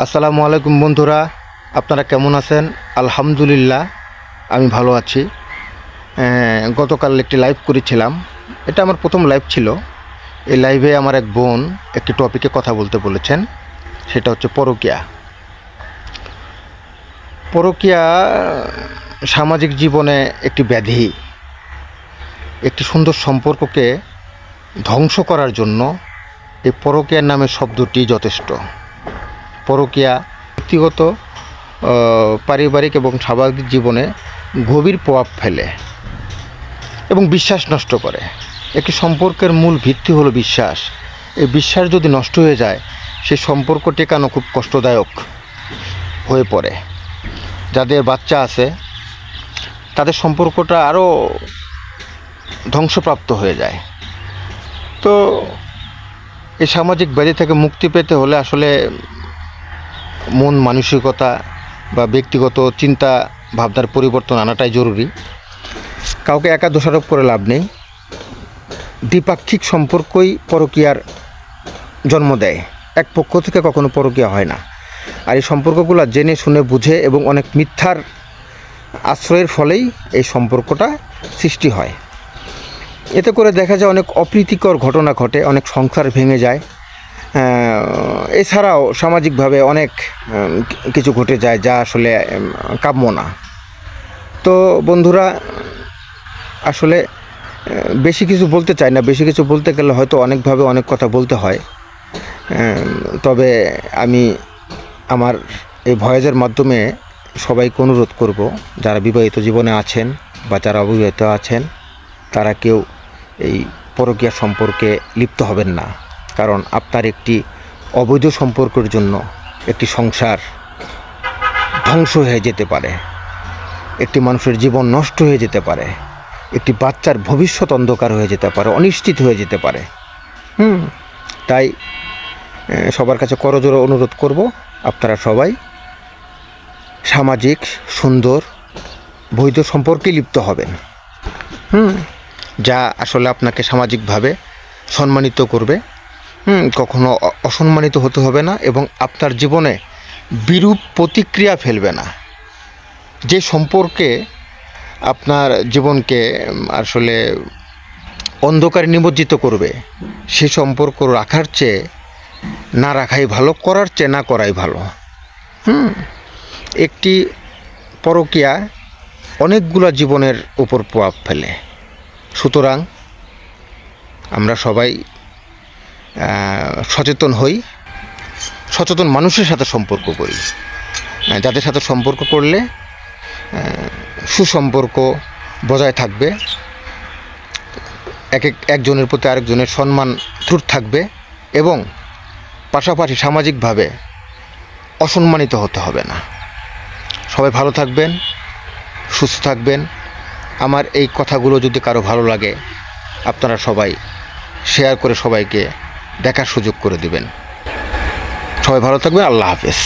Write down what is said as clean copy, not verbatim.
আসসালামু আলাইকুম বন্ধুরা, আপনারা কেমন আছেন? আলহামদুলিল্লাহ আমি ভালো আছি। গতকাল একটি লাইভ করেছিলাম, এটা আমার প্রথম লাইভ ছিল। এই লাইভে আমার এক বোন একটি টপিকে কথা বলতে বলেছেন, সেটা হচ্ছে পরকীয়া। পরকীয়া সামাজিক জীবনে একটি ব্যাধি। একটি সুন্দর সম্পর্ককে ধ্বংস করার জন্য এই পরকীয়ার নামের শব্দটি যথেষ্ট। পরকীয়া ব্যক্তিগত, পারিবারিক এবং স্বাভাবিক জীবনে গভীর প্রভাব ফেলে এবং বিশ্বাস নষ্ট করে। একটি সম্পর্কের মূল ভিত্তি হলো বিশ্বাস। এই বিশ্বাস যদি নষ্ট হয়ে যায়, সেই সম্পর্ক টেকানো খুব কষ্টদায়ক হয়ে পড়ে। যাদের বাচ্চা আছে তাদের সম্পর্কটা আরও ধ্বংসপ্রাপ্ত হয়ে যায়। তো এই সামাজিক ব্যাধি থেকে মুক্তি পেতে হলে আসলে মন মানসিকতা বা ব্যক্তিগত চিন্তা ভাবনার পরিবর্তন আনাটাই জরুরি। কাউকে একা দোষারোপ করে লাভ নেই। দ্বিপাক্ষিক সম্পর্কই পরকীয়ার জন্ম দেয়, এক পক্ষ থেকে কখনো পরকীয়া হয় না। আর এই সম্পর্কগুলো জেনে শুনে বুঝে এবং অনেক মিথ্যার আশ্রয়ের ফলেই এই সম্পর্কটা সৃষ্টি হয়। এতে করে দেখা যায় অনেক অপ্রীতিকর ঘটনা ঘটে, অনেক সংসার ভেঙে যায়। এছাড়াও সামাজিকভাবে অনেক কিছু ঘটে যায় যা আসলে কাম্য না। তো বন্ধুরা, আসলে বেশি কিছু বলতে চাই না। বেশি কিছু বলতে গেলে হয়তো অনেকভাবে অনেক কথা বলতে হয়। তবে আমি আমার এই ভয়েসের মাধ্যমে সবাইকে অনুরোধ করব, যারা বিবাহিত জীবনে আছেন বা যারা অবিবাহিত আছেন, তারা কেউ এই পরকীয়া সম্পর্কে লিপ্ত হবেন না। কারণ আপনার একটি অবৈধ সম্পর্কের জন্য একটি সংসার ধ্বংস হয়ে যেতে পারে, একটি মানুষের জীবন নষ্ট হয়ে যেতে পারে, একটি বাচ্চার ভবিষ্যৎ অন্ধকার হয়ে যেতে পারে, অনিশ্চিত হয়ে যেতে পারে। তাই সবার কাছে করজোড়ে অনুরোধ করব, আপনারা সবাই সামাজিক সুন্দর বৈধ সম্পর্কে লিপ্ত হবেন, যা আসলে আপনাকে সামাজিকভাবে সম্মানিত করবে। কখনো অসম্মানিত হতে হবে না এবং আপনার জীবনে বিরূপ প্রতিক্রিয়া ফেলবে না। যে সম্পর্কে আপনার জীবনকে আসলে অন্ধকারে নিমজ্জিত করবে, সে সম্পর্ক রাখার চেয়ে না রাখাই ভালো, করার চেয়ে না করাই ভালো। একটি পরকীয়া অনেকগুলো জীবনের উপর প্রভাব ফেলে। সুতরাং আমরা সবাই সচেতন হই, সচেতন মানুষের সাথে সম্পর্ক করি, যাদের সাথে সম্পর্ক করলে সুসম্পর্ক বজায় থাকবে, একজনের প্রতি আরেকজনের সম্মান ত্রুট থাকবে এবং পাশাপাশি সামাজিকভাবে অসম্মানিত হতে হবে না। সবাই ভালো থাকবেন, সুস্থ থাকবেন। আমার এই কথাগুলো যদি কারো ভালো লাগে, আপনারা সবাই শেয়ার করে সবাইকে দেখার সুযোগ করে দিবেন। সবাই ভালো থাকবেন। আল্লাহ হাফেজ।